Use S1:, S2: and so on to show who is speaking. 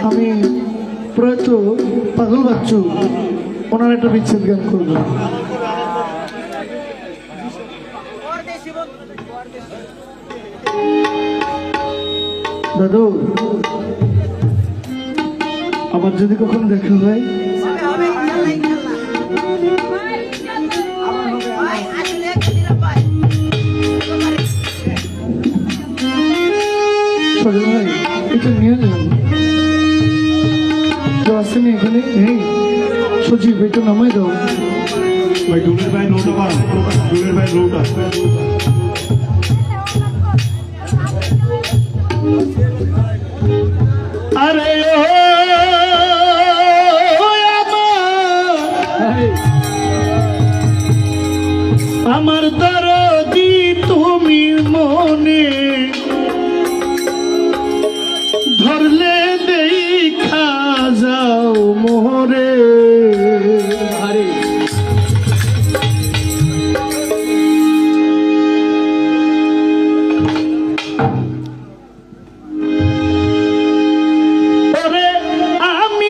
S1: আমি প্রয়াত পাগল বাচ্চু ওনার একটা বিচ্ছেদ গান করবো। দাদু আবার যদি কখনো দেখা হয় সজল ভাই এটা নিয়ে যান কেউ আসেনি এখানে নেই সজীব এটা নামাই দাও
S2: ভাই ডুলের ভাই নৌটা পান ডুলের ভাই নৌটা